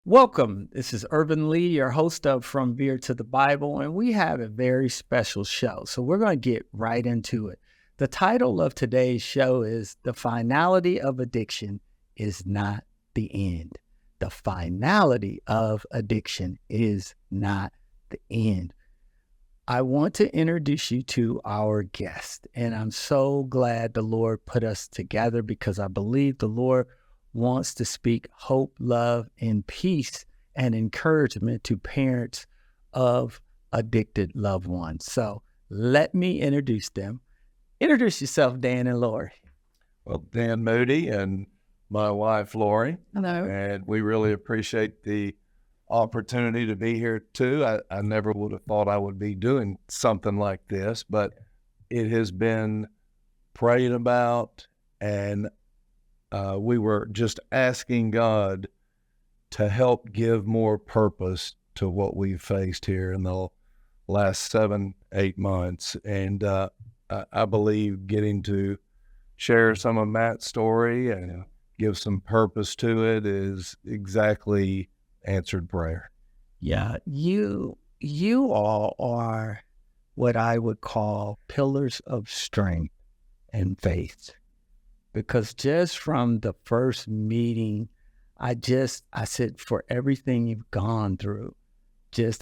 Welcome. This is Ervin Lee, your host of From Beer to the Bible, and we have a very special show. So we're going to get right into it. The title of today's show is The Finality of Addiction is Not the End. The finality of addiction is not the end. I want to introduce you to our guest, and I'm so glad the Lord put us together because I believe the Lord wants to speak hope, love, and peace and encouragement to parents of addicted loved ones. So let me introduce them. Introduce yourself, Dan and Lori. Well, Dan Moody and my wife, Lori. Hello. And we really appreciate the opportunity to be here too. I never would have thought I would be doing something like this, but it has been prayed about, and we were just asking God to help give more purpose to what we've faced here in the last 7-8 months. And I believe getting to share some of Matt's story and give some purpose to it is exactly answered prayer. Yeah, you all are what I would call pillars of strength and faith. Because just from the first meeting, I said, for everything you've gone through,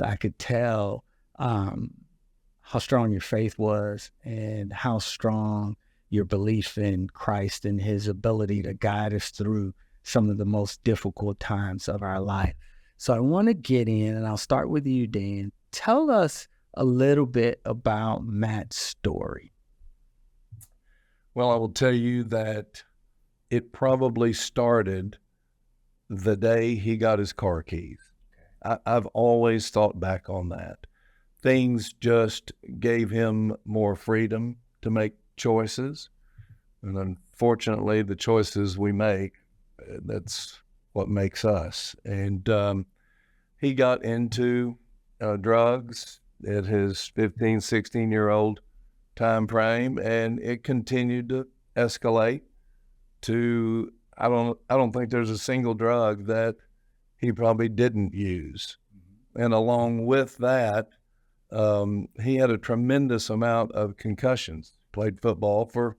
I could tell how strong your faith was and how strong your belief in Christ and his ability to guide us through some of the most difficult times of our life. So I want to get in, and I'll start with you, Dan. Tell us a little bit about Matt's story. Well, I will tell you that it probably started the day he got his car keys. I've always thought back on that. Things just gave him more freedom to make choices. And unfortunately, the choices we make, that's what makes us. And he got into drugs at his 15, 16-year-old time frame, and it continued to escalate to, I don't think there's a single drug that he probably didn't use. And along with that, he had a tremendous amount of concussions. Played football for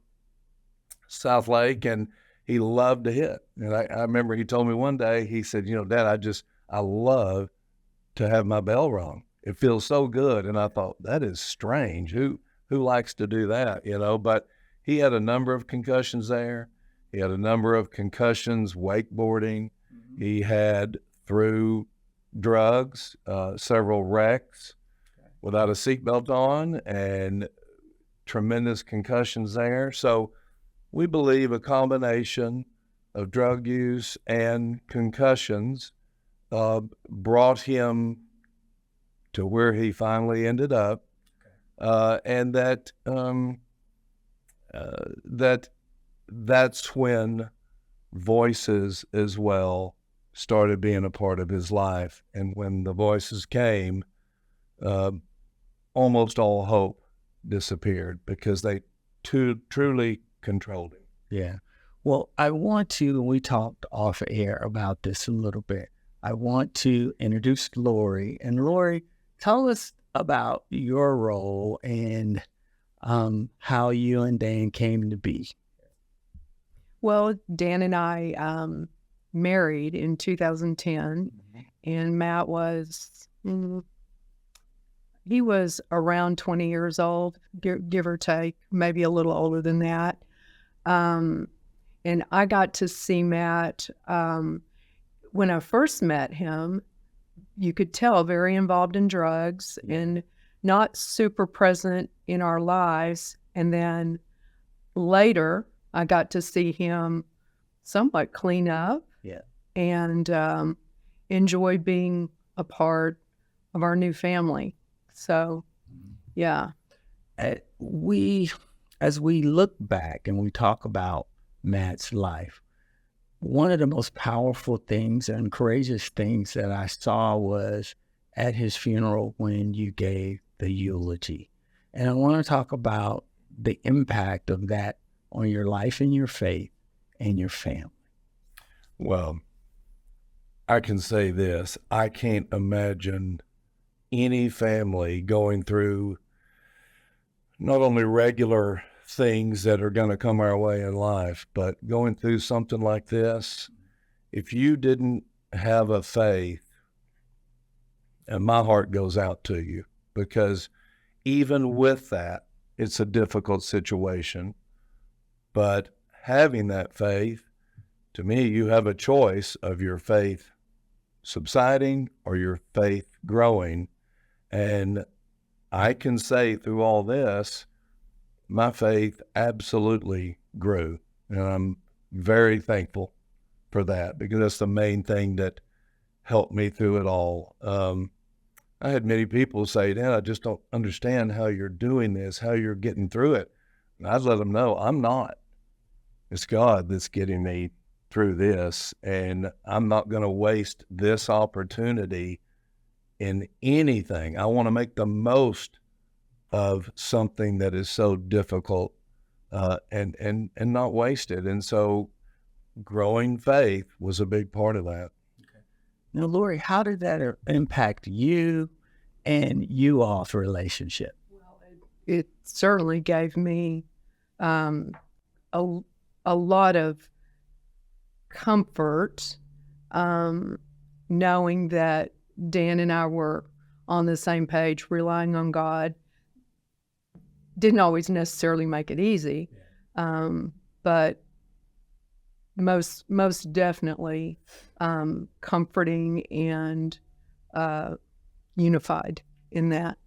Southlake, and he loved to hit. And I remember he told me one day, he said, Dad, I love to have my bell rung. It feels so good. And I thought, that is strange. Who likes to do that, But he had a number of concussions there. He had a number of concussions wakeboarding. Mm-hmm. He had, through drugs, several wrecks without a seatbelt on, and tremendous concussions there. So we believe a combination of drug use and concussions brought him to where he finally ended up. And that's when voices as well started being a part of his life. And when the voices came, almost all hope disappeared because they truly controlled him. Yeah. Well, I want to, we talked off air about this a little bit. I want to introduce Lori. And Lori, tell us about your role and how you and Dan came to be. Well, Dan and I married in 2010, and Matt was, he was around 20 years old, give or take, maybe a little older than that. And I got to see Matt when I first met him. You could tell very involved in drugs and not super present in our lives. And then later, I got to see him somewhat clean up and enjoy being a part of our new family. So, yeah. As we look back and we talk about Matt's life, one of the most powerful things and courageous things that I saw was at his funeral when you gave the eulogy. And I want to talk about the impact of that on your life and your faith and your family. Well, I can say this. I can't imagine any family going through not only regular things that are going to come our way in life, but going through something like this. If you didn't have a faith, and my heart goes out to you, because even with that, it's a difficult situation. But having that faith, to me, you have a choice of your faith subsiding or your faith growing. And I can say through all this, my faith absolutely grew. And I'm very thankful for that, because that's the main thing that helped me through it all. I had many people say, Dad, I just don't understand how you're doing this, how you're getting through it. And I'd let them know I'm not. It's God that's getting me through this, and I'm not going to waste this opportunity in anything. I want to make the most of something that is so difficult, and not waste it. And so growing faith was a big part of that. Now, Lori, how did that impact you and you all's relationship? Well, it certainly gave me a lot of comfort, knowing that Dan and I were on the same page, relying on God. Didn't always necessarily make it easy, but most definitely comforting and unified in that.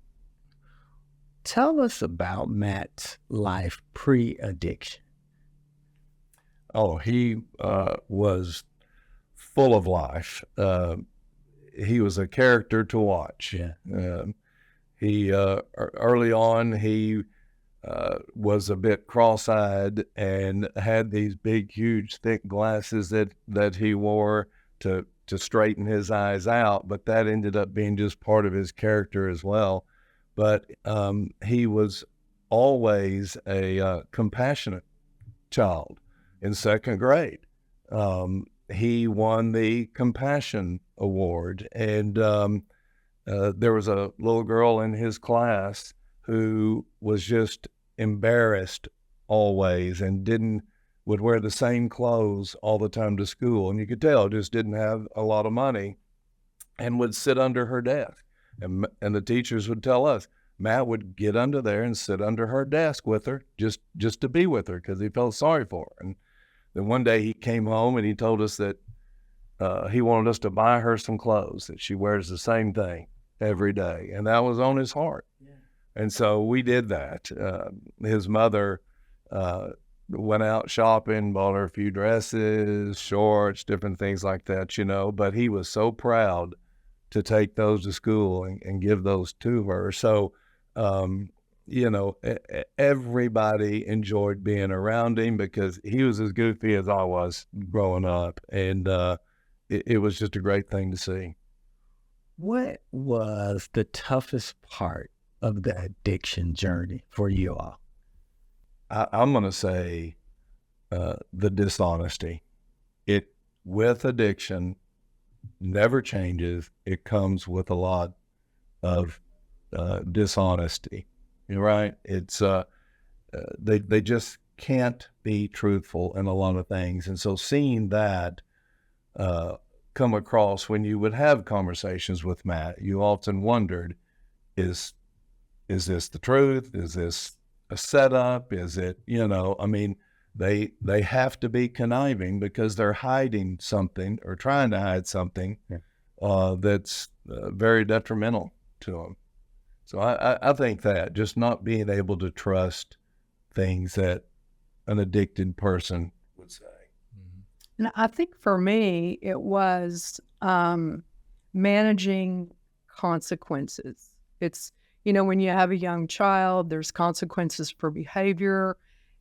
Tell us about Matt's life pre-addiction. Oh, he was full of life. He was a character to watch. Yeah. He early on, he was a bit cross-eyed and had these big, huge, thick glasses that he wore to straighten his eyes out, but that ended up being just part of his character as well. But he was always a compassionate child. In second grade, he won the Compassion Award, and there was a little girl in his class who was just embarrassed always and would wear the same clothes all the time to school, and you could tell just didn't have a lot of money, and would sit under her desk, and the teachers would tell us Matt would get under there and sit under her desk with her just to be with her, because he felt sorry for her. And then one day he came home and he told us that he wanted us to buy her some clothes, that she wears the same thing every day. And that was on his heart. Yeah. And so we did that. His mother went out shopping, bought her a few dresses, shorts, different things like that, but he was so proud to take those to school and give those to her. So, everybody enjoyed being around him because he was as goofy as I was growing up. And it was just a great thing to see. What was the toughest part of the addiction journey for you all? I'm going to say the dishonesty. With addiction, never changes. It comes with a lot of dishonesty. You're right. It's they just can't be truthful in a lot of things, and so seeing that come across when you would have conversations with Matt, you often wondered, is this the truth? Is this a setup? Is it, they have to be conniving because they're hiding something or trying to hide something that's very detrimental to them. So I think that just not being able to trust things that an addicted person would say. And I think for me, it was managing consequences. It's, when you have a young child, there's consequences for behavior.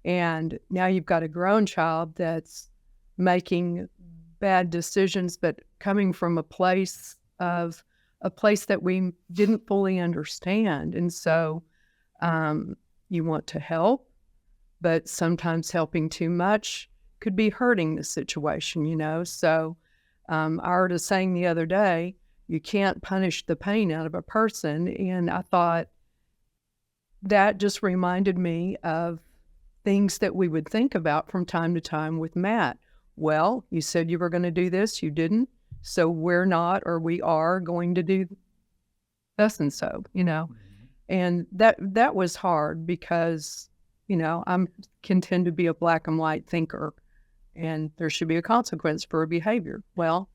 And now you've got a grown child that's making bad decisions, but coming from a place that we didn't fully understand. And so you want to help, but sometimes helping too much could be hurting the situation, So I heard a saying the other day, you can't punish the pain out of a person. And I thought that just reminded me of things that we would think about from time to time with Matt. Well, you said you were going to do this, you didn't. So we're not, or we are going to do thus and so, And that was hard because, I can tend to be a black and white thinker, and there should be a consequence for a behavior. Well,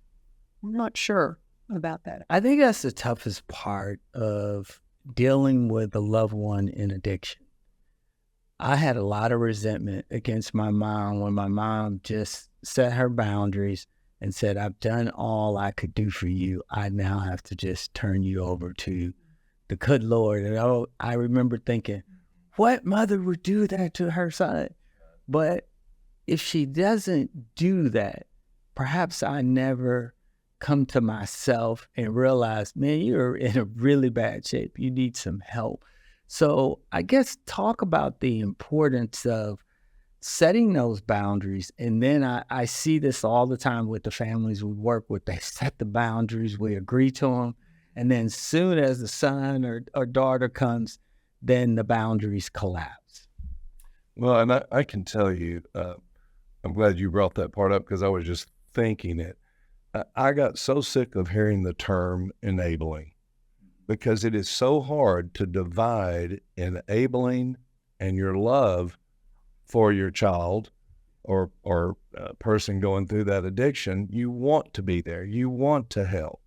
I'm not sure about that. I think that's the toughest part of dealing with a loved one in addiction. I had a lot of resentment against my mom when my mom just set her boundaries and said, I've done all I could do for you. I now have to just turn you over to the good Lord. And I remember thinking, what mother would do that to her son? But if she doesn't do that, perhaps I never come to myself and realize, man, you're in a really bad shape. You need some help. So I guess talk about the importance of setting those boundaries. And then I see this all the time with the families we work with. They set the boundaries, we agree to them. And then soon as the son or daughter comes, then the boundaries collapse. Well, and I can tell you, I'm glad you brought that part up because I was just thinking it. I got so sick of hearing the term enabling because it is so hard to divide enabling and your love for your child or person going through that addiction. You want to be there. You want to help.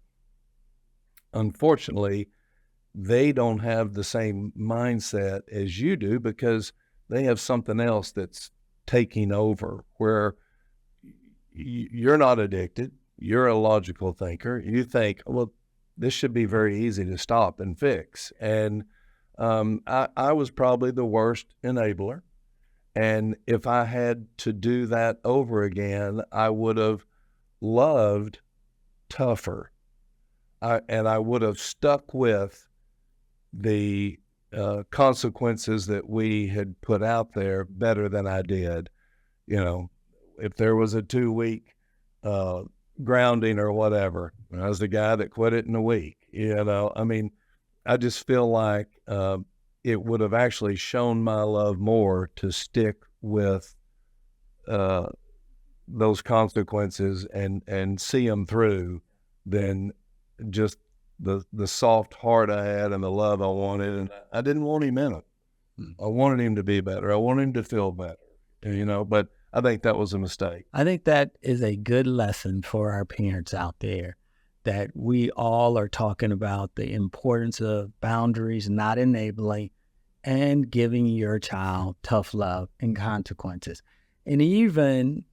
Unfortunately, they don't have the same mindset as you do because they have something else that's taking over where you're not addicted. You're a logical thinker. You think, well, this should be very easy to stop and fix. And I was probably the worst enabler. And if I had to do that over again, I would have loved tougher. And I would have stuck with the consequences that we had put out there better than I did. If there was a 2-week grounding or whatever, I was the guy that quit it in a week. I just feel like it would have actually shown my love more to stick with those consequences and see them through than just the soft heart I had and the love I wanted. And I didn't want him in it. I wanted him to be better. I wanted him to feel better, but I think that was a mistake. I think that is a good lesson for our parents out there, that we all are talking about the importance of boundaries, not enabling, and giving your child tough love and consequences. And even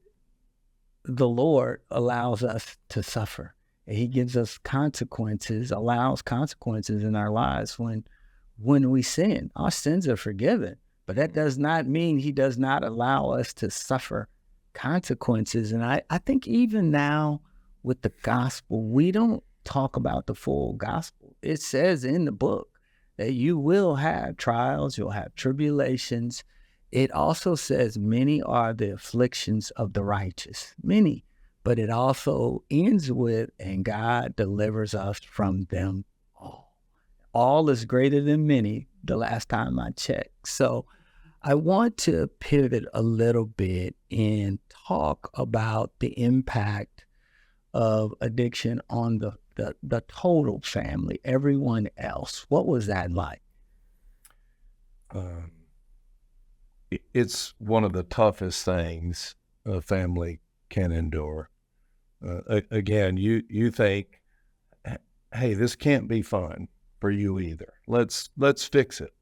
the Lord allows us to suffer. He gives us consequences, allows consequences in our lives when we sin. Our sins are forgiven, but that does not mean he does not allow us to suffer consequences. And I think even now with the gospel, we don't talk about the full gospel. It says in the book that you will have trials, you'll have tribulations. It also says many are the afflictions of the righteous, many. But it also ends with, and God delivers us from them all. All is greater than many, the last time I checked. So I want to pivot a little bit and talk about the impact of addiction on the total family, everyone else. What was that like? It's one of the toughest things a family can endure. Again, you think, hey, this can't be fun for you either. Let's fix it.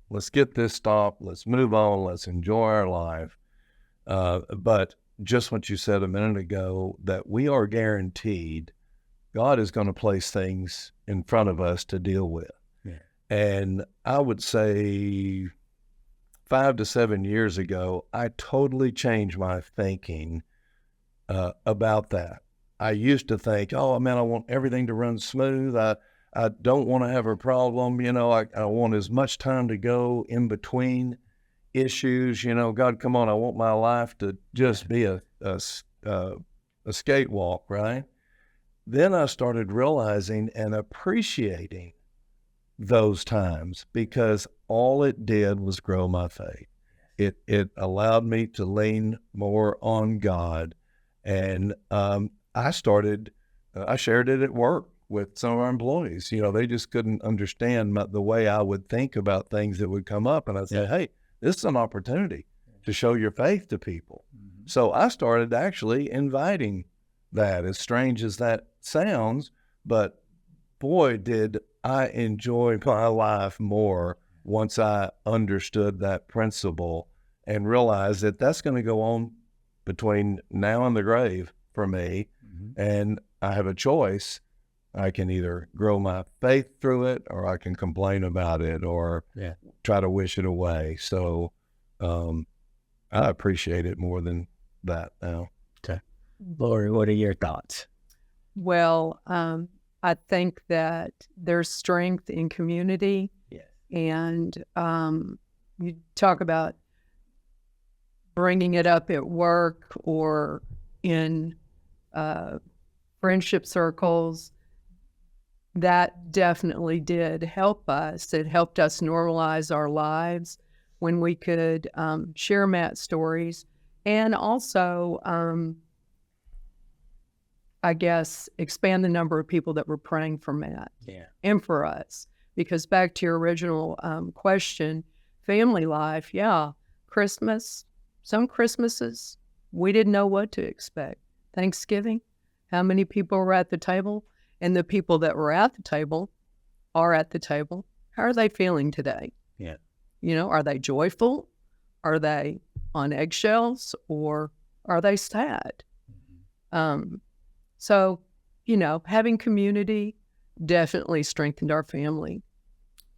Let's get this stopped. Let's move on. Let's enjoy our life. But just what you said a minute ago, that we are guaranteed God is going to place things in front of us to deal with. Yeah. And I would say 5 to 7 years ago, I totally changed my thinking about that. I used to think, oh man, I want everything to run smooth. I don't want to have a problem. I want as much time to go in between issues. God, come on, I want my life to just be a skate walk, right? then I started realizing and appreciating those times, because all it did was grow my faith. It allowed me to lean more on God. And I shared it at work with some of our employees. They just couldn't understand the way I would think about things that would come up. And I said, hey, this is an opportunity to show your faith to people. Mm-hmm. So I started actually inviting that, as strange as that sounds, but boy, did I enjoy my life more once I understood that principle and realized that that's going to go on between now and the grave for me. Mm-hmm. And I have a choice. I can either grow my faith through it, or I can complain about it, or try to wish it away. So I appreciate it more than that now. Okay. Lori, what are your thoughts? Well, I think that there's strength in community. Yes. And you talk about bringing it up at work or in friendship circles. That definitely did help us. It helped us normalize our lives when we could share Matt's stories, and also, I guess, expand the number of people that were praying for Matt and for us. Because back to your original question, family life, Christmas, some Christmases, we didn't know what to expect. Thanksgiving, how many people were at the table? And the people that were at the table are at the table. How are they feeling today? Yeah. Are they joyful? Are they on eggshells? Or are they sad? Mm-hmm. So, having community definitely strengthened our family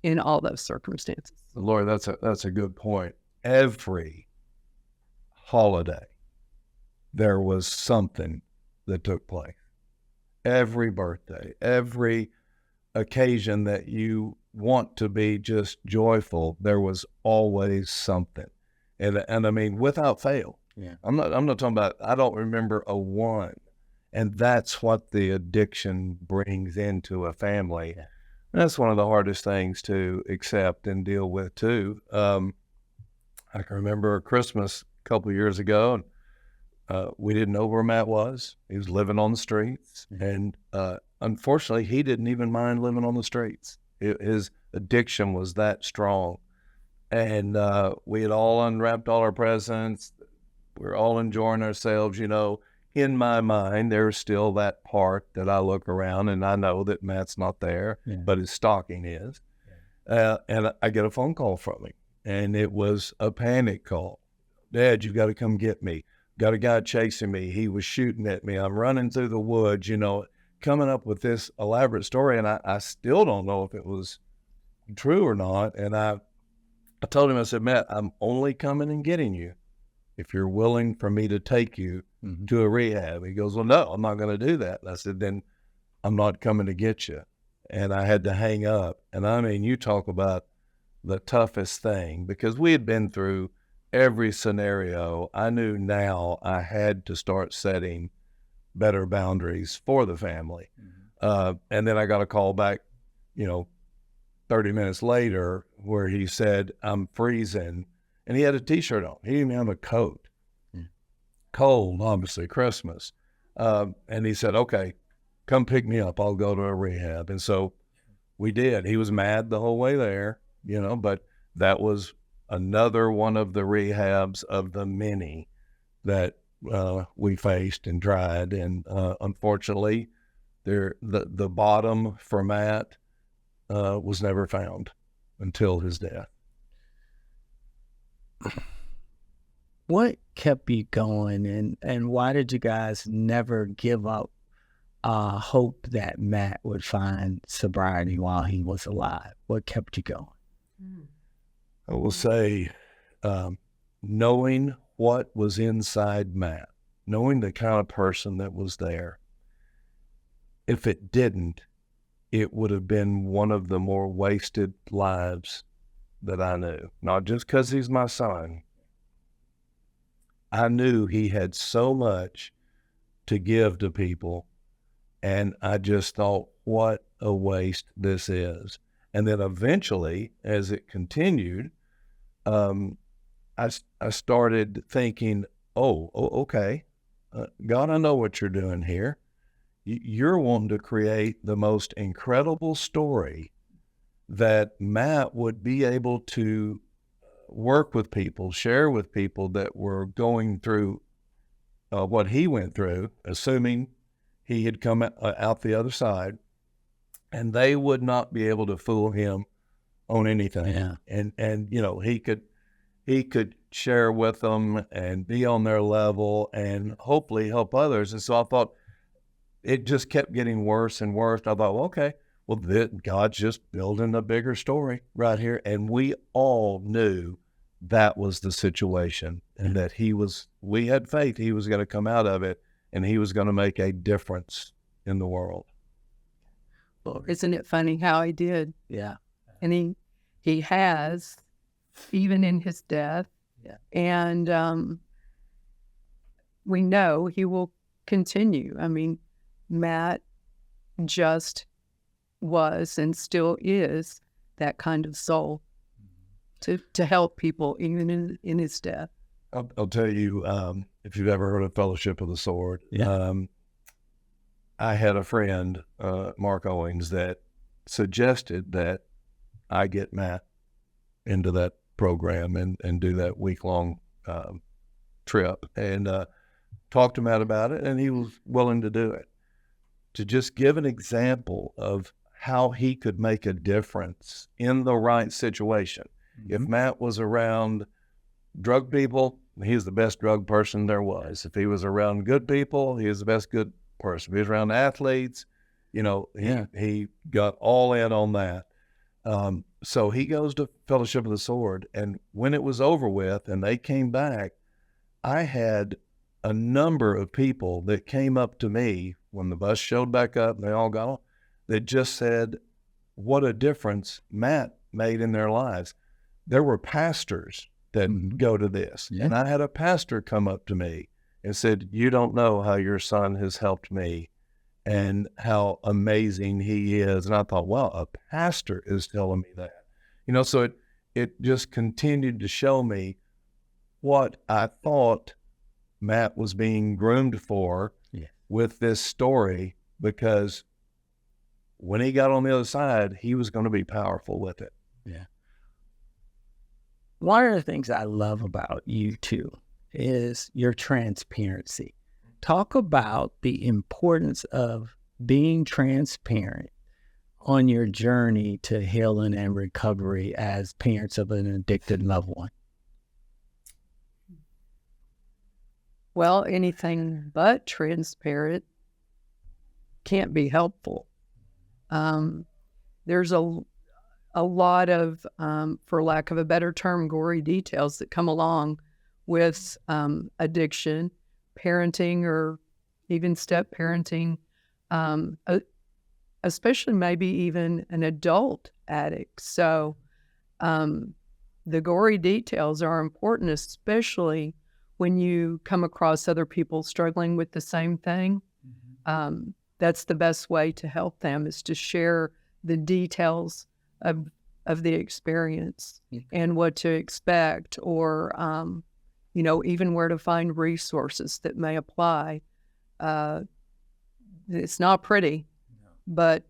in all those circumstances. Lori, that's a good point. Every holiday, there was something that took place. Every birthday, every occasion that you want to be just joyful, there was always something. And I mean, without fail. Yeah. I'm not talking about, I don't remember a one. And that's what the addiction brings into a family. Yeah. That's one of the hardest things to accept and deal with too. I can remember a Christmas a couple of years ago, and we didn't know where Matt was. He was living on the streets. Mm-hmm. And unfortunately, he didn't even mind living on the streets. His addiction was that strong. And we had all unwrapped all our presents. We were all enjoying ourselves. In my mind, there's still that part that I look around and I know that Matt's not there, but his stocking is. Yeah. And I get a phone call from him, and it was a panic call. Dad, you've got to come get me. Got a guy chasing me. He was shooting at me. I'm running through the woods, coming up with this elaborate story. And I still don't know if it was true or not. And I told him, I said, Matt, I'm only coming and getting you if you're willing for me to take you to a rehab. He goes, well, no, I'm not going to do that. And I said, then I'm not coming to get you. And I had to hang up. And I mean, you talk about the toughest thing, because we had been through every scenario. I knew now I had to start setting better boundaries for the family. Mm-hmm. And then I got a call back, 30 minutes later, where he said, I'm freezing. And he had a T-shirt on. He didn't even have a coat. Cold, obviously, Christmas. And he said, okay, come pick me up. I'll go to a rehab. And so we did. He was mad the whole way there, but that was another one of the rehabs of the many that we faced and tried. And unfortunately, the bottom for Matt was never found until his death. What kept you going, and why did you guys never give up hope that Matt would find sobriety while he was alive? What kept you going? I will say, knowing what was inside Matt, knowing the kind of person that was there. If it didn't, it would have been one of the more wasted lives that I knew. Not just because he's my son. I knew he had so much to give to people And I just thought, what a waste this is. And then eventually, as it continued, I started thinking, okay, God, I know what you're doing here. You're wanting to create the most incredible story that Matt would be able to work with people, share with people that were going through what he went through, assuming he had come out the other side, and they would not be able to fool him on anything. Yeah. And you know, he could share with them and be on their level and hopefully help others. And so I thought it just kept getting worse and worse. I thought, well, okay, well, God's just building a bigger story right here. And we all knew that was the situation, and that we had faith he was going to come out of it, and he was going to make a difference in the world. Isn't it funny how he did? Yeah. And he has, even in his death. Yeah. And we know he will continue. I mean, Matt just was and still is that kind of soul to help people even in his death. I'll tell you, if you've ever heard of Fellowship of the Sword, I had a friend, Mark Owens, that suggested that I get Matt into that program and do that week-long trip, and talked to Matt about it, and he was willing to do it, to just give an example of how he could make a difference in the right situation. Mm-hmm. If Matt was around drug people, he was the best drug person there was. If he was around good people, he was the best good person. If he was around athletes, you know, he got all in on that. So he goes to Fellowship of the Sword, and when it was over with and they came back, I had a number of people that came up to me when the bus showed back up and they all got on, that just said what a difference Matt made in their lives. There were pastors that go to this. Yeah. And I had a pastor come up to me and said, you don't know how your son has helped me and how amazing he is. And I thought, wow, a pastor is telling me that. You know, so it just continued to show me what I thought Matt was being groomed for with this story, because when he got on the other side, he was going to be powerful with it. Yeah. One of the things I love about you two is your transparency. Talk about the importance of being transparent on your journey to healing and recovery as parents of an addicted loved one. Well, anything but transparent can't be helpful. There's a lot of, for lack of a better term, gory details that come along with addiction, parenting, or even step parenting, especially maybe even an adult addict. So the gory details are important, especially when you come across other people struggling with the same thing. That's the best way to help them, is to share the details of the experience and what to expect, or you know, even where to find resources that may apply. It's not pretty, but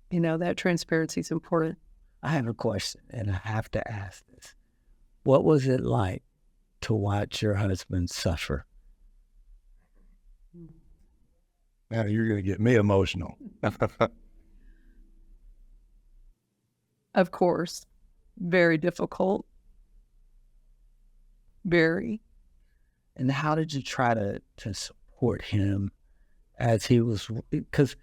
you know, that transparency is important. I have a question, and I have to ask this. What was it like to watch your husband suffer? Now you're going to get me emotional. Of course, very difficult. Very. And how did you try to support him as he was, because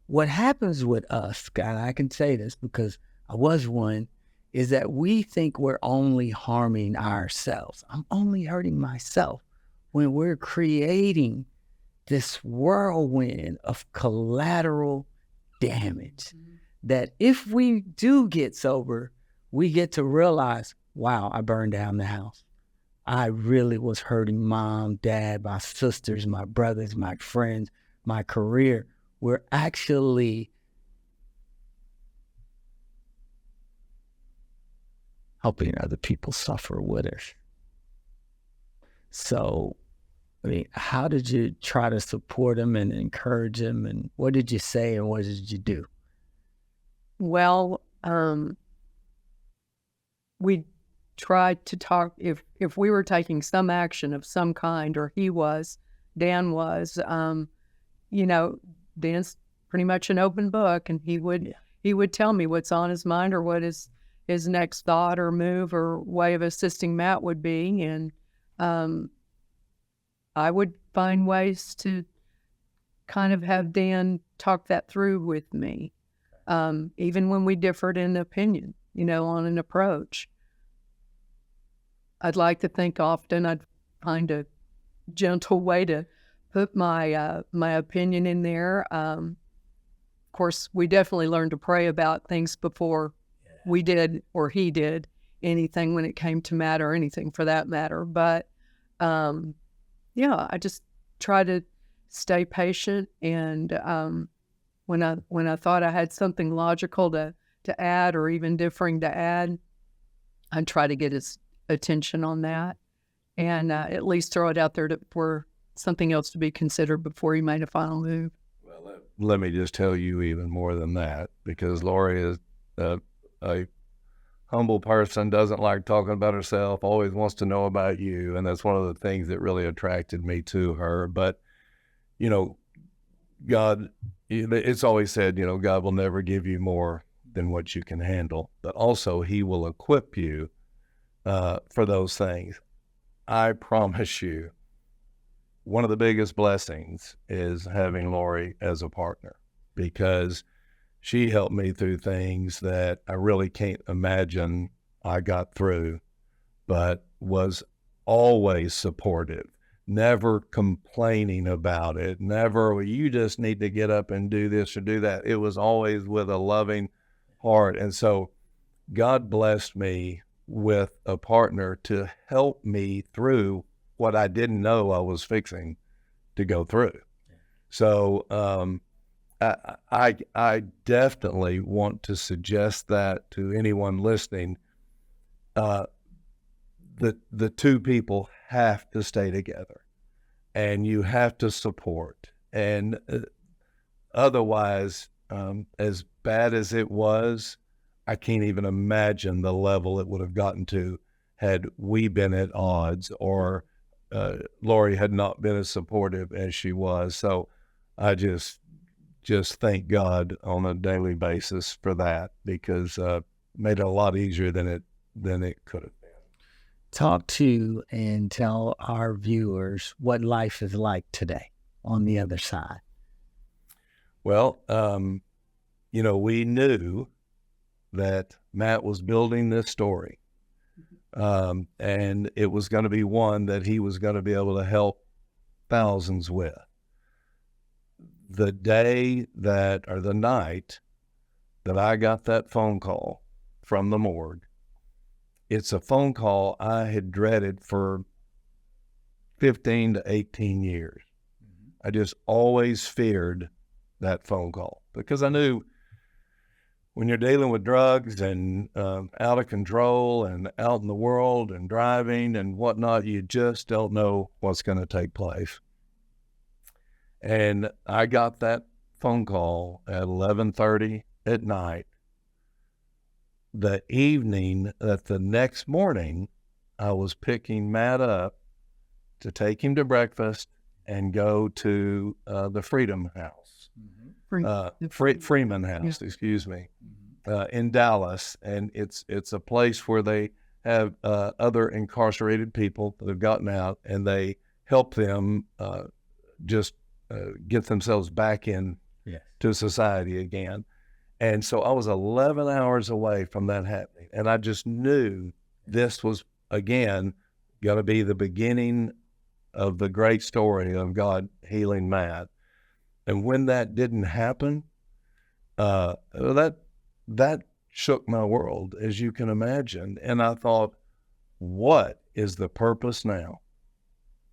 what happens with us, and I can say this because I was one, is that we think we're only harming ourselves. I'm only hurting myself, when we're creating this whirlwind of collateral damage that if we do get sober, we get to realize, wow, I burned down the house. I really was hurting mom, dad, my sisters, my brothers, my friends, my career. we're actually helping other people suffer with us. So, I mean, how did you try to support them and encourage them? And what did you say and what did you do? Well, we tried to talk, if we were taking some action of some kind, or Dan was, Dan's pretty much an open book, and he would tell me what's on his mind or what his next thought or move or way of assisting Matt would be. And I would find ways to kind of have Dan talk that through with me, even when we differed in opinion, on an approach. I'd like to think often I'd find a gentle way to put my opinion in there. Of course, we definitely learned to pray about things before we did or he did anything when it came to Matt or anything for that matter. But I just try to stay patient, and when I thought I had something logical to add or even differing to add, I'd try to get his attention on that, and at least throw it out there for something else to be considered before he made a final move. Well, let me just tell you even more than that, because Lori is a humble person, doesn't like talking about herself, always wants to know about you, and that's one of the things that really attracted me to her. But, God, it's always said, God will never give you more than what you can handle, but also he will equip you for those things. I promise you, one of the biggest blessings is having Lori as a partner, because she helped me through things that I really can't imagine I got through, but was always supportive, never complaining about it, never, well, you just need to get up and do this or do that. It was always with a loving heart. And so God blessed me with a partner to help me through what I didn't know I was fixing to go through. So I definitely want to suggest that to anyone listening. The two people have to stay together, and you have to support. And otherwise, as bad as it was, I can't even imagine the level it would have gotten to had we been at odds, or Lori had not been as supportive as she was. So I just thank God on a daily basis for that, because made it a lot easier than it could have been. Talk to and tell our viewers what life is like today on the other side. Well, we knew that Matt was building this story, and it was going to be one that he was going to be able to help thousands with. The night that I got that phone call from the morgue, it's a phone call I had dreaded for 15 to 18 years. I just always feared that phone call, because I knew when you're dealing with drugs and out of control and out in the world and driving and whatnot, you just don't know what's going to take place. And I got that phone call at 11:30 at night, the evening that the next morning I was picking Matt up to take him to breakfast and go to the Freedom House, Freeman House, excuse me, in Dallas. And it's a place where they have other incarcerated people that have gotten out, and they help them get themselves back in to society again. And so I was 11 hours away from that happening, and I just knew this was, again, going to be the beginning of the great story of God healing Matt. And when that didn't happen, that shook my world, as you can imagine. And I thought, what is the purpose now?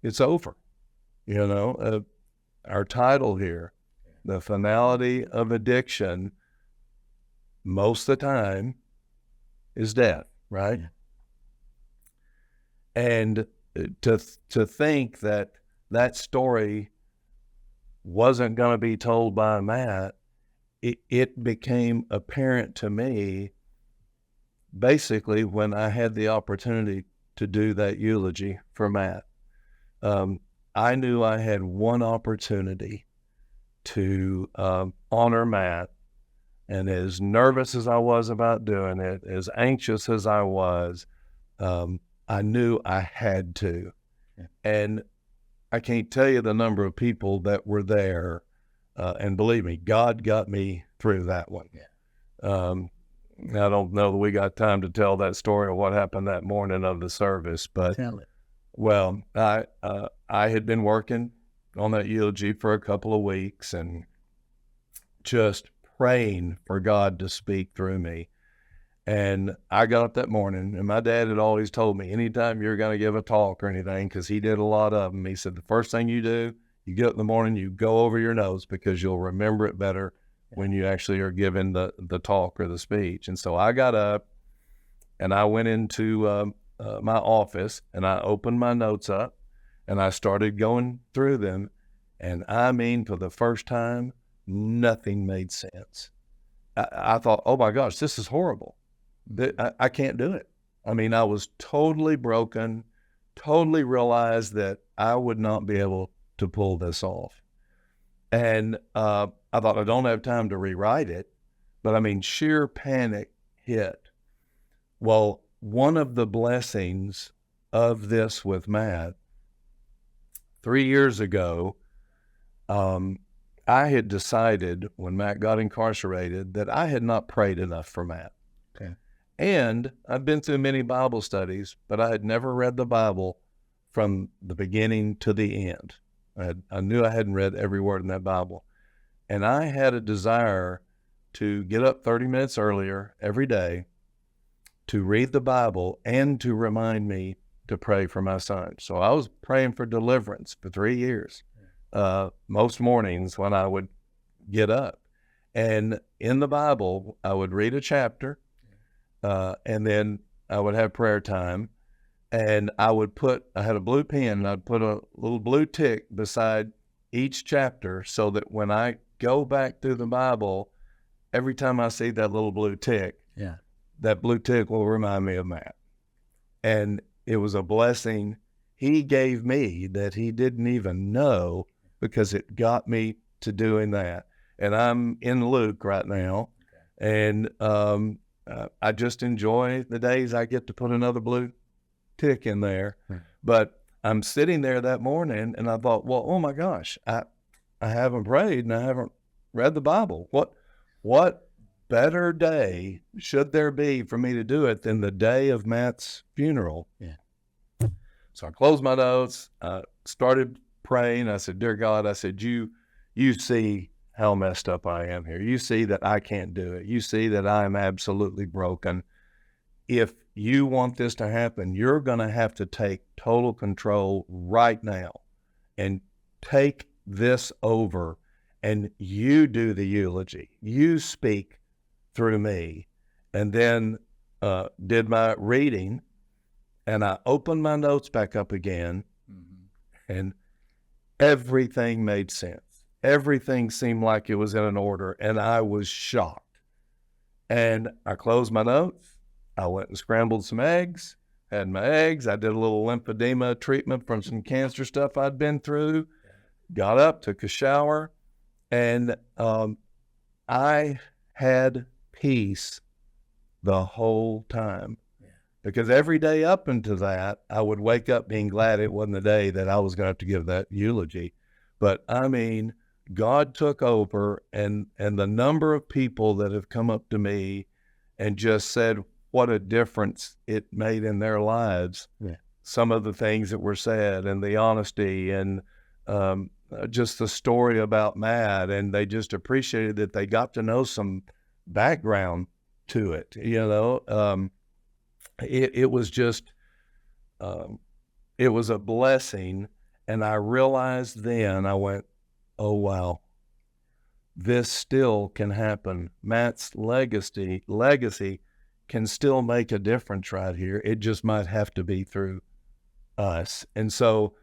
It's over. Our title here The finality of addiction, most of the time, is death, right? Yeah. And to think that that story wasn't going to be told by Matt, it became apparent to me basically when I had the opportunity to do that eulogy for Matt. I knew I had one opportunity to honor Matt, and as nervous as I was about doing it, as anxious as I was, I knew I had to. Yeah. And I can't tell you the number of people that were there, and believe me, God got me through that one. Yeah. I don't know that we got time to tell that story of what happened that morning of the service, but Tell it. well, I had been working on that eulogy for a couple of weeks and just praying for God to speak through me. And I got up that morning, and my dad had always told me, anytime you're going to give a talk or anything, because he did a lot of them, he said, the first thing you do, you get up in the morning, you go over your notes because you'll remember it better when you actually are giving the talk or the speech. And so I got up and I went into my office and I opened my notes up and I started going through them. And I mean, for the first time, nothing made sense. I thought, oh my gosh, this is horrible. I can't do it. I mean, I was totally broken, totally realized that I would not be able to pull this off. And I thought, I don't have time to rewrite it, but I mean, sheer panic hit. Well, one of the blessings of this with Matt, 3 years ago, I had decided when Matt got incarcerated that I had not prayed enough for Matt. Okay. And I've been through many Bible studies, but I had never read the Bible from the beginning to the end. I knew I hadn't read every word in that Bible. And I had a desire to get up 30 minutes earlier every day to read the Bible and to remind me to pray for my son. So I was praying for deliverance for 3 years, most mornings when I would get up. And in the Bible, I would read a chapter, and then I would have prayer time. And I had a blue pen, and I'd put a little blue tick beside each chapter so that when I go back through the Bible, every time I see that little blue tick, Yeah. that blue tick will remind me of Matt. And it was a blessing he gave me that he didn't even know, because it got me to doing that. And I'm in Luke right now, and I just enjoy the days I get to put another blue tick in there. But I'm sitting there that morning and I thought, well, oh my gosh, I haven't prayed and I haven't read the Bible. What better day should there be for me to do it than the day of Matt's funeral? Yeah. So I closed my notes, started praying. I said, dear God, I said, you see how messed up I am here. You see that I can't do it. You see that I am absolutely broken. If you want this to happen, you're going to have to take total control right now and take this over, and you do the eulogy. You speak through me. And then did my reading, and I opened my notes back up again, and everything made sense. Everything seemed like it was in an order, and I was shocked. And I closed my notes. I went and scrambled some eggs, had my eggs. I did a little lymphedema treatment from some cancer stuff I'd been through, got up, took a shower, and I had peace the whole time. Because every day up into that, I would wake up being glad it wasn't the day that I was going to have to give that eulogy. But I mean, God took over, and the number of people that have come up to me and just said what a difference it made in their lives. Yeah. Some of the things that were said, and the honesty, and just the story about Matt, and they just appreciated that they got to know some background to it. You know, it was just, it was a blessing. And I realized then, I went, oh, wow, this still can happen. Matt's legacy can still make a difference right here. It just might have to be through us. And so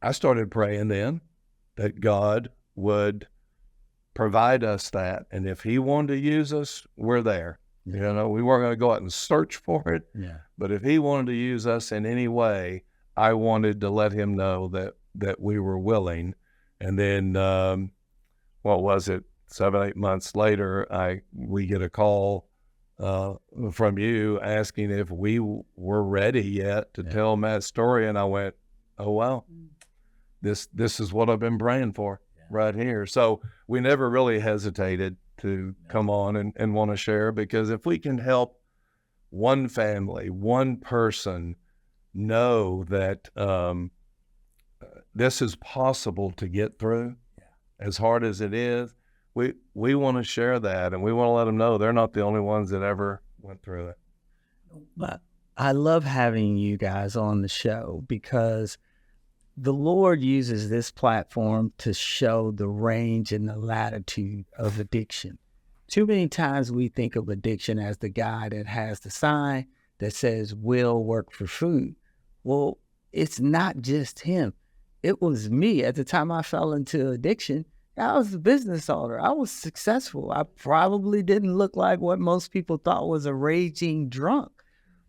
I started praying then that God would provide us that. And if he wanted to use us, we're there. We weren't going to go out and search for it. Yeah. But if he wanted to use us in any way, I wanted to let him know that we were willing. And then, what was it? 7-8 months later, we get a call from you asking if we were ready yet to tell Matt's story. And I went, oh, wow, this is what I've been praying for right here. So we never really hesitated to come on and want to share, because if we can help one family, one person know that this is possible to get through, as hard as it is, we want to share that, and we want to let them know they're not the only ones that ever went through it. But I love having you guys on the show, because the Lord uses this platform to show the range and the latitude of addiction. Too many times we think of addiction as the guy that has the sign that says will work for food. Well, it's not just him. It was me. At the time I fell into addiction, I was a business owner. I was successful. I probably didn't look like what most people thought was a raging drunk.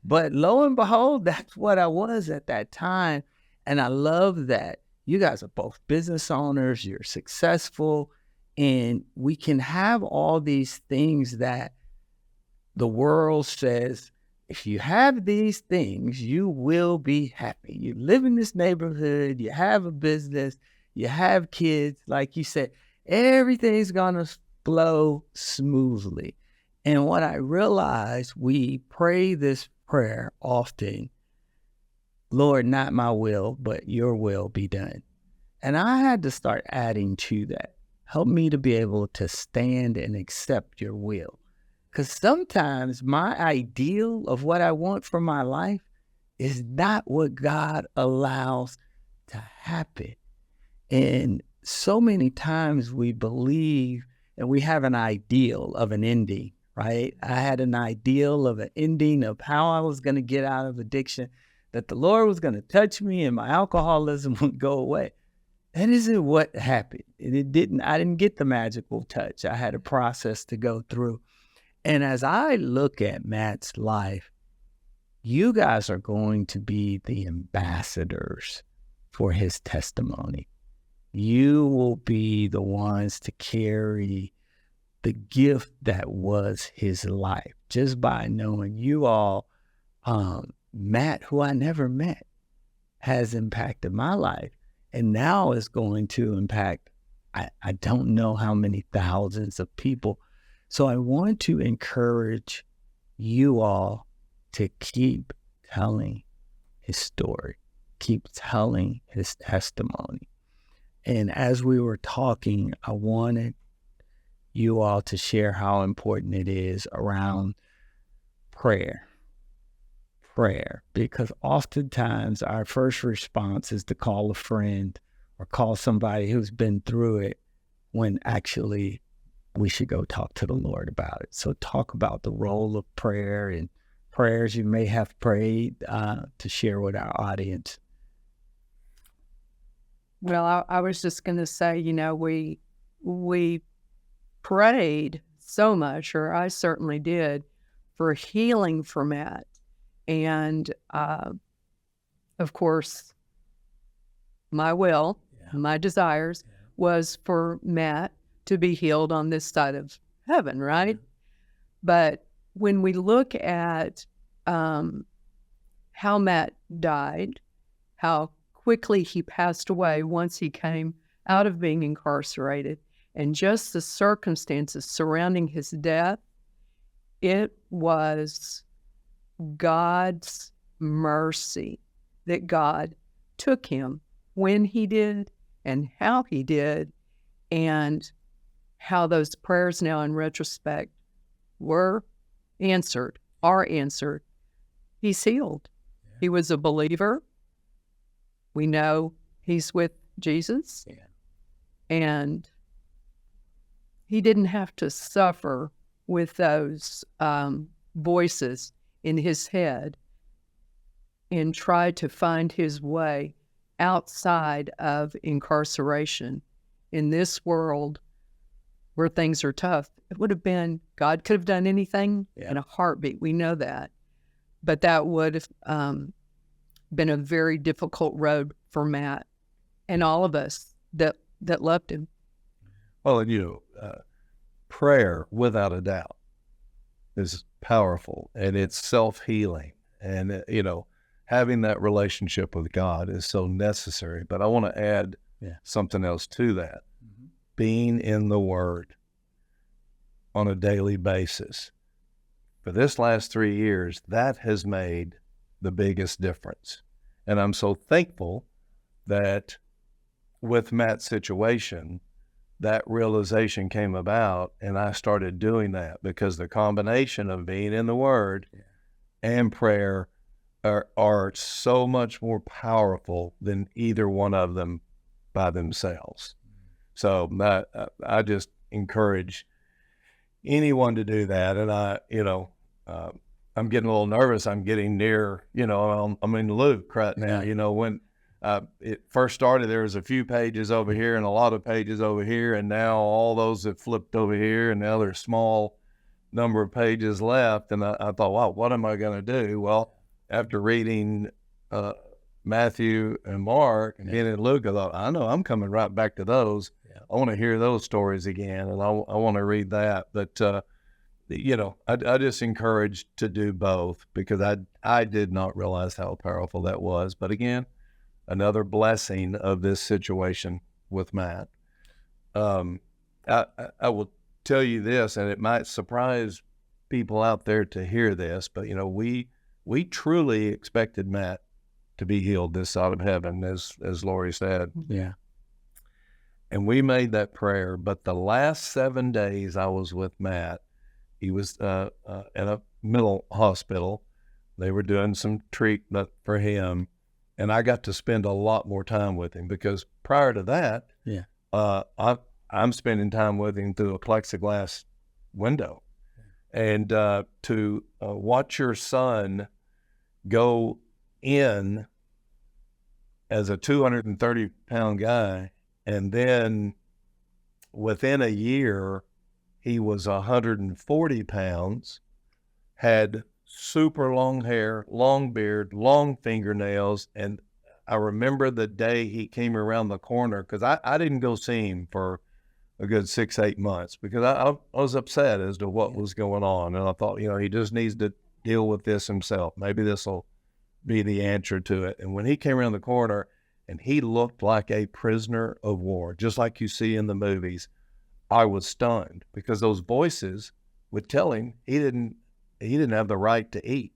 But lo and behold, that's what I was at that time. And I love that you guys are both business owners, you're successful, and we can have all these things that the world says, if you have these things, you will be happy. You live in this neighborhood, you have a business, you have kids, like you said, everything's going to flow smoothly. And what I realized, we pray this prayer often, Lord, not my will, but your will be done. And I had to start adding to that. Help me to be able to stand and accept your will. Because sometimes my ideal of what I want for my life is not what God allows to happen. And so many times we believe and we have an ideal of an ending, right? I had an ideal of an ending of how I was going to get out of addiction, that the Lord was going to touch me and my alcoholism would go away. That isn't what happened. I didn't get the magical touch. I had a process to go through. And as I look at Matt's life, you guys are going to be the ambassadors for his testimony. You will be the ones to carry the gift that was his life, just by knowing you all. Matt, who I never met, has impacted my life, and now is going to impact, I don't know how many thousands of people. So I want to encourage you all to keep telling his story, keep telling his testimony. And as we were talking, I wanted you all to share how important it is around prayer, because oftentimes our first response is to call a friend or call somebody who's been through it, when actually we should go talk to the Lord about it. So talk about the role of prayer and prayers you may have prayed to share with our audience. Well, I was just going to say, we prayed so much, or I certainly did, for healing for Matt. And, of course, my will, my desires was for Matt to be healed on this side of heaven, right? But when we look at how Matt died, how quickly he passed away once he came out of being incarcerated, and just the circumstances surrounding his death, it was God's mercy that God took him when he did and how he did, and how those prayers now in retrospect were answered, are answered. He's healed. Yeah. He was a believer. We know he's with Jesus. Yeah. And he didn't have to suffer with those voices in his head and try to find his way outside of incarceration in this world where things are tough. It would have been, God could have done anything in a heartbeat. We know that. But that would have been a very difficult road for Matt and all of us that loved him. Well, and prayer, without a doubt, is powerful, and it's self-healing. And, having that relationship with God is so necessary. But I want to add something else to that. Mm-hmm. Being in the Word on a daily basis. For this last 3 years, that has made the biggest difference. And I'm so thankful that with Matt's situation, that realization came about, and I started doing that, because the combination of being in the Word and prayer are so much more powerful than either one of them by themselves. So I just encourage anyone to do that. And I'm getting a little nervous. I'm getting near, I'm in Luke right now. When it first started, there was a few pages over here and a lot of pages over here, and now all those have flipped over here, and now there's a small number of pages left. And I thought, wow, what am I going to do? Well, after reading Matthew and Mark and being in Luke, I thought, I know I'm coming right back to those. I want to hear those stories again, and I want to read that. But I just encourage to do both, because I did not realize how powerful that was. But again, another blessing of this situation with Matt. I will tell you this, and it might surprise people out there to hear this, but we truly expected Matt to be healed this side of heaven, as Lori said. Yeah. And we made that prayer. But the last 7 days I was with Matt, he was at a mental hospital. They were doing some treatment for him, and I got to spend a lot more time with him, because prior to that, I'm spending time with him through a plexiglass window. And to watch your son go in as a 230-pound guy, and then within a year, he was 140 pounds, had super long hair, long beard, long fingernails. And I remember the day he came around the corner, because I didn't go see him for a good 6-8 months, because I was upset as to what was going on. And I thought, he just needs to deal with this himself. Maybe this will be the answer to it. And when he came around the corner and he looked like a prisoner of war, just like you see in the movies, I was stunned, because those voices would tell him he didn't have the right to eat.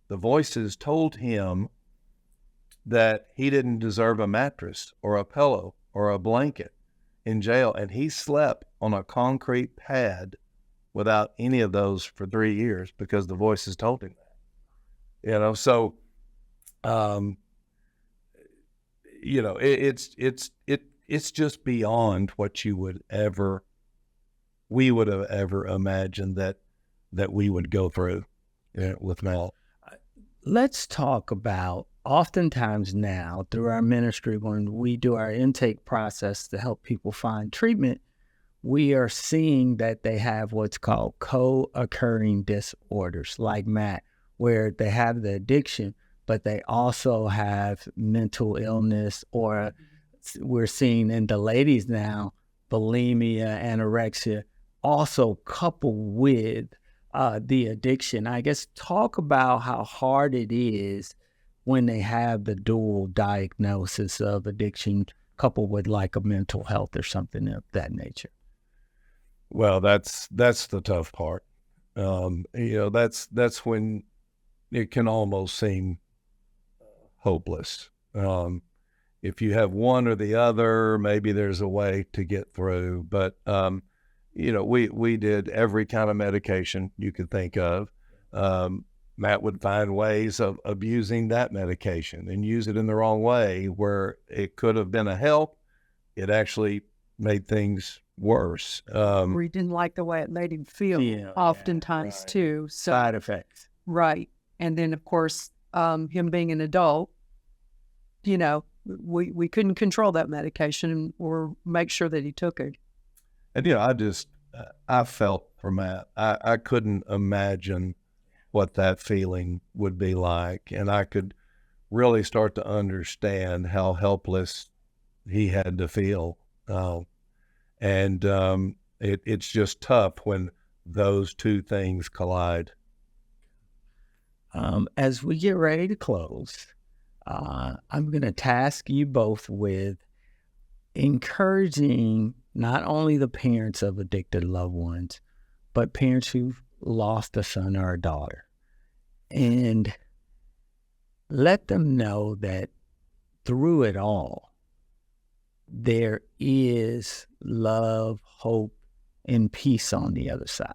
The voices told him that he didn't deserve a mattress or a pillow or a blanket in jail. And he slept on a concrete pad without any of those for 3 years, because the voices told him that. So it's just beyond what we would have ever imagined that we would go through with Mel. Let's talk about, oftentimes now through our ministry, when we do our intake process to help people find treatment, we are seeing that they have what's called co-occurring disorders, like Matt, where they have the addiction, but they also have mental illness, or we're seeing in the ladies now, bulimia, anorexia, also coupled with the addiction. I guess talk about how hard it is when they have the dual diagnosis of addiction coupled with like a mental health or something of that nature. Well, that's the tough part. That's when it can almost seem hopeless. If you have one or the other, maybe there's a way to get through. But we did every kind of medication you could think of. Matt would find ways of abusing that medication and use it in the wrong way, where it could have been a help. It actually made things worse. Or he didn't like the way it made him feel, oftentimes right. too. So, Side effects. right. And then, of course, him being an adult, you know, we couldn't control that medication or make sure that he took it. And, you know, I felt for Matt. I couldn't imagine what that feeling would be like. And I could really start to understand how helpless he had to feel. It's just tough when those two things collide. As we get ready to close, I'm going to task you both with encouraging not only the parents of addicted loved ones, but parents who've lost a son or a daughter. And let them know that through it all, there is love, hope, and peace on the other side.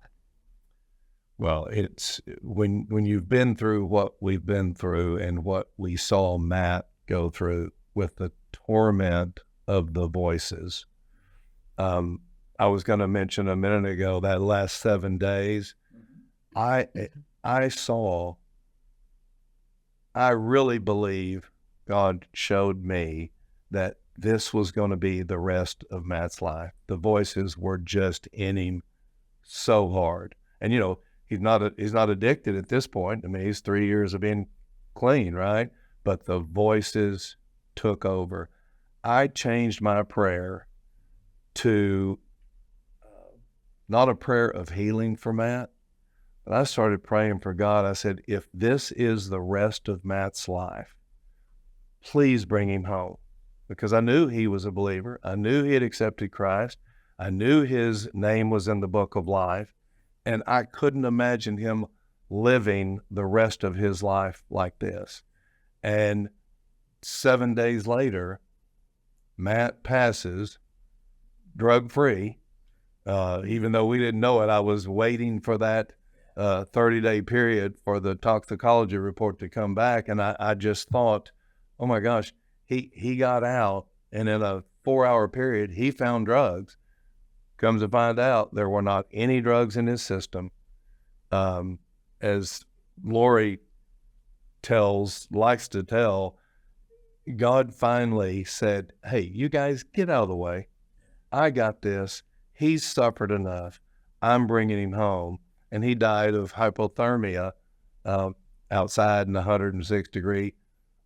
Well, it's when you've been through what we've been through and what we saw Matt go through with the torment of the voices. I was going to mention a minute ago that last 7 days, I really believe God showed me that this was going to be the rest of Matt's life. The voices were just in him so hard. And, you know, he's not addicted at this point. I mean, he's 3 years of being clean, right? But the voices took over. I changed my prayer to not a prayer of healing for Matt, but I started praying for God. I said, if this is the rest of Matt's life, please bring him home. Because I knew he was a believer. I knew he had accepted Christ. I knew his name was in the book of life. And I couldn't imagine him living the rest of his life like this. And 7 days later, Matt passes drug-free. Even though we didn't know it, I was waiting for that 30-day period for the toxicology report to come back. And I just thought, oh my gosh, he got out, and in a 4-hour period, he found drugs. Comes to find out there were not any drugs in his system. As Lori likes to tell, God finally said, hey, you guys get out of the way. I got this. He's suffered enough. I'm bringing him home. And he died of hypothermia outside in 106-degree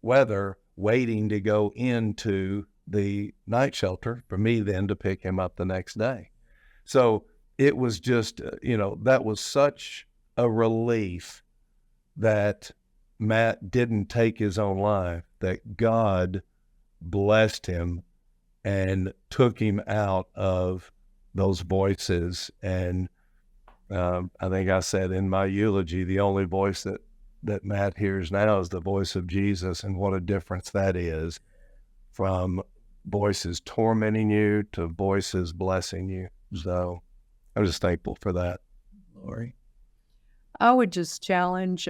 weather, waiting to go into the night shelter for me then to pick him up the next day. So it was just, that was such a relief that Matt didn't take his own life, that God blessed him and took him out of those voices. And I think I said in my eulogy, the only voice that Matt hears now is the voice of Jesus, and what a difference that is from voices tormenting you to voices blessing you. So I'm just thankful for that. Lori? I would just challenge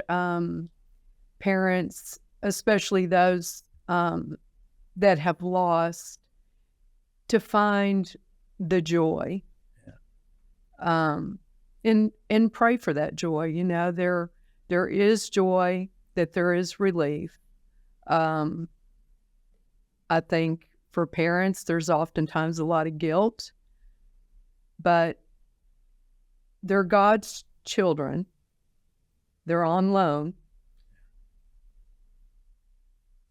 parents, especially those that have lost, to find the joy, and pray for that joy. There is joy, that there is relief. I think for parents, there's oftentimes a lot of guilt, but they're God's children. They're on loan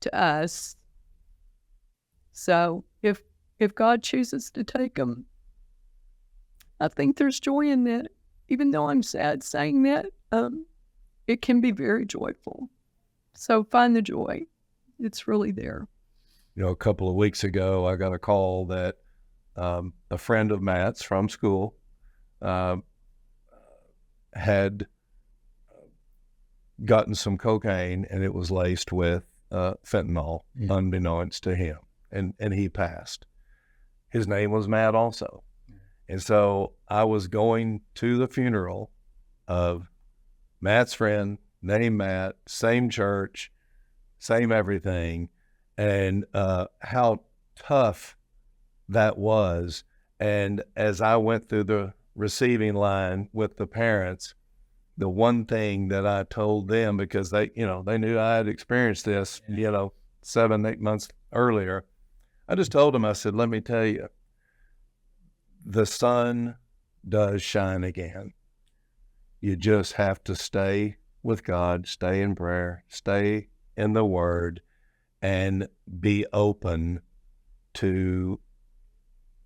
to us. So if God chooses to take them, I think there's joy in that. Even though I'm sad saying that, it can be very joyful. So find the joy. It's really there. A couple of weeks ago, I got a call that a friend of Matt's from school had gotten some cocaine, and it was laced with fentanyl, unbeknownst to him, and he passed. His name was Matt also. And so I was going to the funeral of Matt's friend, named Matt, same church, same everything, and how tough that was. And as I went through the receiving line with the parents, the one thing that I told them, because they knew I had experienced this, 7-8 months earlier, I just told them, I said, let me tell you, the sun does shine again. You just have to stay with God, stay in prayer, stay in the Word, and be open to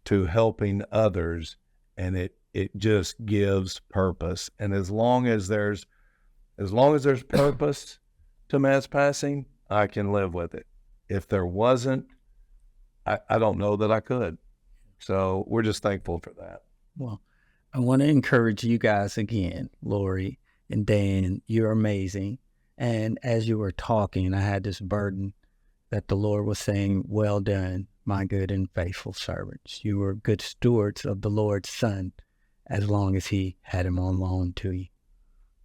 helping others. And it just gives purpose. And as long as there's purpose to mass passing, I can live with it. If there wasn't, I don't know that I could. So we're just thankful for that. Well, I want to encourage you guys again, Lori and Dan. You're amazing. And as you were talking, I had this burden that the Lord was saying, well done, my good and faithful servants. You were good stewards of the Lord's Son as long as he had him on loan to you.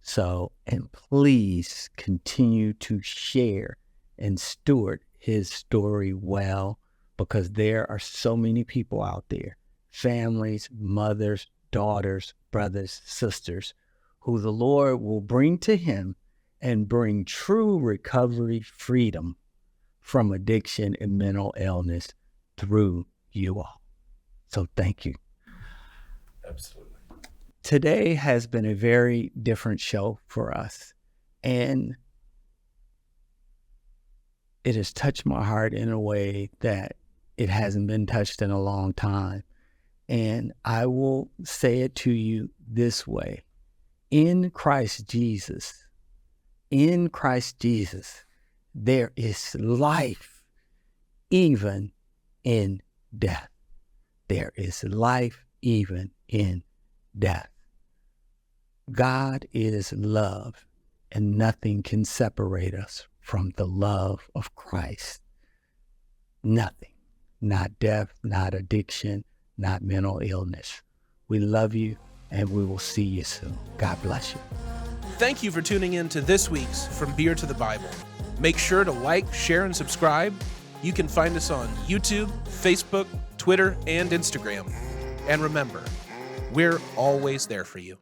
So, and please continue to share and steward his story well, because there are so many people out there, families, mothers, daughters, brothers, sisters, who the Lord will bring to him and bring true recovery, freedom from addiction and mental illness through you all. So thank you. Absolutely. Today has been a very different show for us, and it has touched my heart in a way that it hasn't been touched in a long time. And I will say it to you this way. In Christ Jesus, there is life, even in death. There is life, even in death. God is love, and nothing can separate us from the love of Christ. Nothing. Not death, not addiction, not mental illness. We love you, and we will see you soon. God bless you. Thank you for tuning in to this week's From Beer to the Bible. Make sure to like, share, and subscribe. You can find us on YouTube, Facebook, Twitter, and Instagram. And remember, we're always there for you.